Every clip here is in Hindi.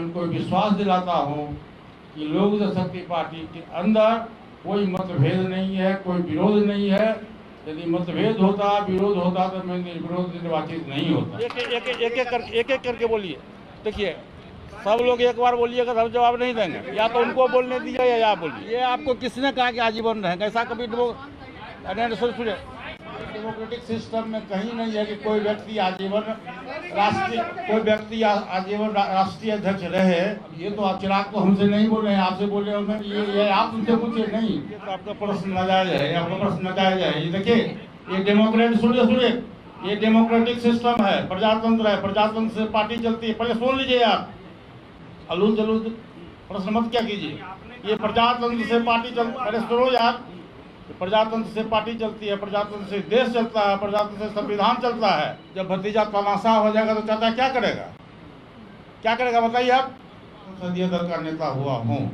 उनको विश्वास दिलाता हूँ कि लोक जनशक्ति पार्टी के अंदर कोई मतभेद नहीं है, कोई विरोध नहीं है। यदि मतभेद होता, विरोध होता तो मैं विरोध निर्वाचित नहीं होता। एक एक करके बोलिए। देखिए, सब लोग एक बार बोलिएगा, सब जवाब नहीं देंगे। या तो उनको बोलने दीजिए या आप बोलिए। ये आपको किसने कहा कि आजीवन रहेंगे? ऐसा कभी सुनिए, डेमोक्रेटिक सिस्टम में कहीं नहीं है कि कोई व्यक्ति आजीवन राष्ट्रीय अध्यक्ष रहे। ये तो आप चिराग तो हमसे नहीं बोल रहे हैं, आपसे बोल रहे होंगे। ये आप उनसे पूछे नहीं, ये तो आपका प्रश्न नाजायज है, आपका प्रश्न नाजायज है। ये देखिए, ये डेमोक्रेट सुनिए, ये डेमोक्रेटिक सिस्टम है, प्रजातंत्र है, प्रजातंत्र से पार्टी चलती है। पहले सुन लीजिए आप, अलूद जलूद प्रश्न मत क्या कीजिए। ये प्रजातंत्र से पार्टी चलती, पहले सुनो यार। प्रजातंत्र से पार्टी चलती है, प्रजातंत्र से देश चलता है, प्रजातंत्र से संविधान चलता है। जब भतीजा तमाशा हो जाएगा तो चाचा क्या करेगा? क्या करेगा बताइए आप? संसदीय दल का नेता हुआ हूँ।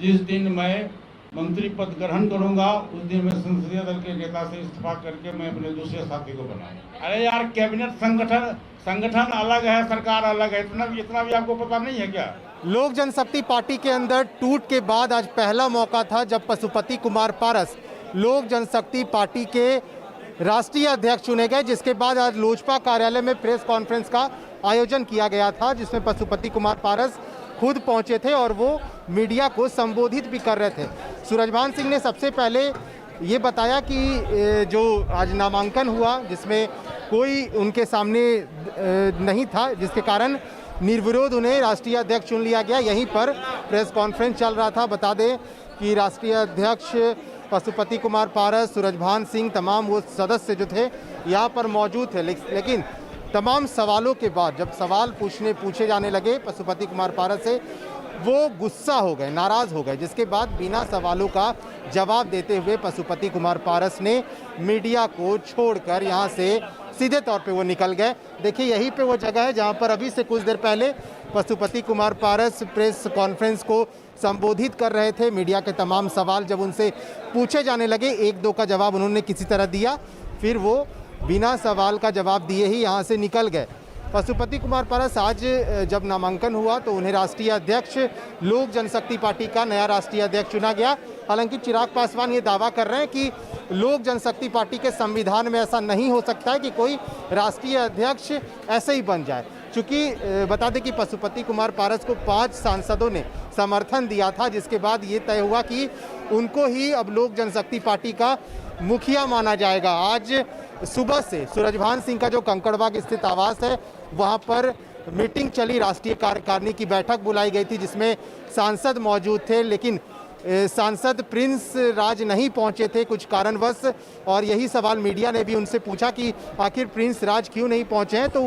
जिस दिन मैं मंत्री पद ग्रहण करूंगा उस दिन मैं संसदीय दल के नेता से इस्तीफा करके मैं अपने दूसरे साथी को बनाऊंगा। अरे यार, कैबिनेट संगठन अलग है, सरकार अलग है, इतना भी आपको पता नहीं है क्या? लोक जनशक्ति पार्टी के अंदर टूट के बाद आज पहला मौका था जब पशुपति कुमार पारस लोक जनशक्ति पार्टी के राष्ट्रीय अध्यक्ष चुने गए, जिसके बाद आज लोजपा कार्यालय में प्रेस कॉन्फ्रेंस का आयोजन किया गया था, जिसमें पशुपति कुमार पारस खुद पहुंचे थे और वो मीडिया को संबोधित भी कर रहे थे। सूरजभान सिंह ने सबसे पहले ये बताया कि जो आज नामांकन हुआ जिसमें कोई उनके सामने नहीं था, जिसके कारण निर्विरोध उन्हें राष्ट्रीय अध्यक्ष चुन लिया गया। यहीं पर प्रेस कॉन्फ्रेंस चल रहा था। बता दें कि राष्ट्रीय अध्यक्ष पशुपति कुमार पारस, सूरजभान सिंह, तमाम वो सदस्य जो थे यहाँ पर मौजूद थे। लेकिन तमाम सवालों के बाद जब सवाल पूछे जाने लगे पशुपति कुमार पारस से, वो गुस्सा हो गए, नाराज़ हो गए, जिसके बाद बिना सवालों का जवाब देते हुए पशुपति कुमार पारस ने मीडिया को छोड़कर यहाँ से सीधे तौर पे वो निकल गए। देखिए, यहीं पे वो जगह है जहाँ पर अभी से कुछ देर पहले पशुपति कुमार पारस प्रेस कॉन्फ्रेंस को संबोधित कर रहे थे। मीडिया के तमाम सवाल जब उनसे पूछे जाने लगे, एक दो का जवाब उन्होंने किसी तरह दिया, फिर वो बिना सवाल का जवाब दिए ही यहाँ से निकल गए। पशुपति कुमार पारस आज जब नामांकन हुआ तो उन्हें राष्ट्रीय अध्यक्ष लोक जनशक्ति पार्टी का नया राष्ट्रीय अध्यक्ष चुना गया। हालांकि चिराग पासवान ये दावा कर रहे हैं कि लोक जनशक्ति पार्टी के संविधान में ऐसा नहीं हो सकता है कि कोई राष्ट्रीय अध्यक्ष ऐसे ही बन जाए। चूँकि बता दें कि पशुपति कुमार पारस को 5 सांसदों ने समर्थन दिया था, जिसके बाद ये तय हुआ कि उनको ही अब लोक जनशक्ति पार्टी का मुखिया माना जाएगा। आज सुबह से सूरजभान सिंह का जो कंकड़बाग स्थित आवास है वहाँ पर मीटिंग चली, राष्ट्रीय कार्यकारिणी की बैठक बुलाई गई थी जिसमें सांसद मौजूद थे, लेकिन सांसद प्रिंस राज नहीं पहुंचे थे कुछ कारणवश। और यही सवाल मीडिया ने भी उनसे पूछा कि आखिर प्रिंस राज क्यों नहीं पहुंचे हैं, तो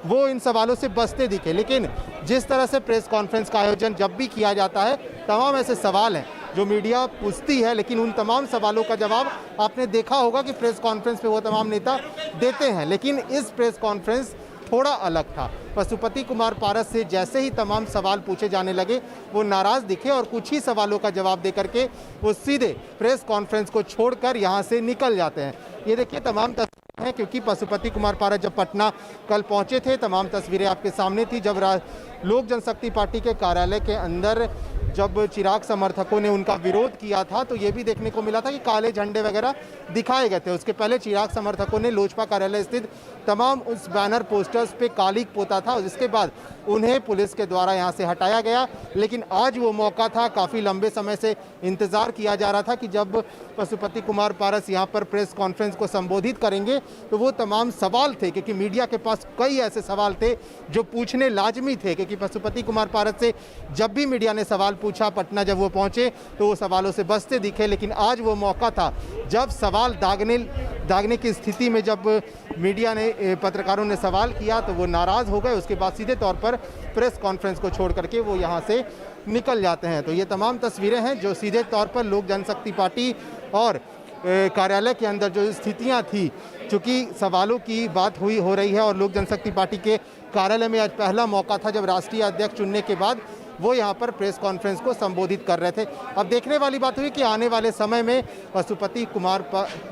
वो इन सवालों से बचते दिखे। लेकिन जिस तरह से प्रेस कॉन्फ्रेंस का आयोजन जब भी किया जाता है, तमाम ऐसे सवाल हैं जो मीडिया पूछती है, लेकिन उन तमाम सवालों का जवाब आपने देखा होगा कि प्रेस कॉन्फ्रेंस पे वो तमाम नेता देते हैं। लेकिन इस प्रेस कॉन्फ्रेंस थोड़ा अलग था। पशुपति कुमार पारस से जैसे ही तमाम सवाल पूछे जाने लगे, वो नाराज़ दिखे और कुछ ही सवालों का जवाब दे करके वो सीधे प्रेस कॉन्फ्रेंस को छोड़कर यहाँ से निकल जाते हैं। ये देखिए तमाम तस्वीरें हैं, क्योंकि पशुपति कुमार पारस जब पटना कल पहुँचे थे, तमाम तस्वीरें आपके सामने थी। जब लोक जनशक्ति पार्टी के कार्यालय के अंदर जब चिराग समर्थकों ने उनका विरोध किया था तो ये भी देखने को मिला था कि काले झंडे वगैरह दिखाए गए थे। उसके पहले चिराग समर्थकों ने लोजपा कार्यालय स्थित तमाम उस बैनर पोस्टर्स पे कालिक पोता था, जिसके बाद उन्हें पुलिस के द्वारा यहाँ से हटाया गया। लेकिन आज वो मौका था, काफ़ी लंबे समय से इंतज़ार किया जा रहा था कि जब पशुपति कुमार पारस यहाँ पर प्रेस कॉन्फ्रेंस को संबोधित करेंगे तो वो तमाम सवाल थे, क्योंकि मीडिया के पास कई ऐसे सवाल थे जो पूछने लाजमी थे, क्योंकि पशुपति कुमार पारस से जब भी मीडिया ने सवाल पूछा, पटना जब वो पहुंचे तो वो सवालों से बचते दिखे। लेकिन आज वो मौका था जब सवाल दागने की स्थिति में जब मीडिया ने, पत्रकारों ने सवाल किया तो वो नाराज़ हो गए। उसके बाद सीधे तौर पर प्रेस कॉन्फ्रेंस को छोड़ करके वो यहाँ से निकल जाते हैं। तो ये तमाम तस्वीरें हैं जो सीधे तौर पर लोक जनशक्ति पार्टी और कार्यालय के अंदर जो स्थितियाँ थी, चूँकि सवालों की बात हो रही है और लोक जनशक्ति पार्टी के कार्यालय में आज पहला मौका था जब राष्ट्रीय अध्यक्ष चुनने के बाद वो यहाँ पर प्रेस कॉन्फ्रेंस को संबोधित कर रहे थे। अब देखने वाली बात हुई कि आने वाले समय में पशुपति कुमार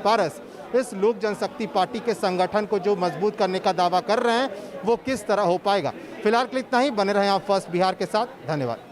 पारस इस लोक जनशक्ति पार्टी के संगठन को जो मजबूत करने का दावा कर रहे हैं वो किस तरह हो पाएगा। फिलहाल के लिए इतना ही। बने रहें आप फर्स्ट बिहार के साथ। धन्यवाद।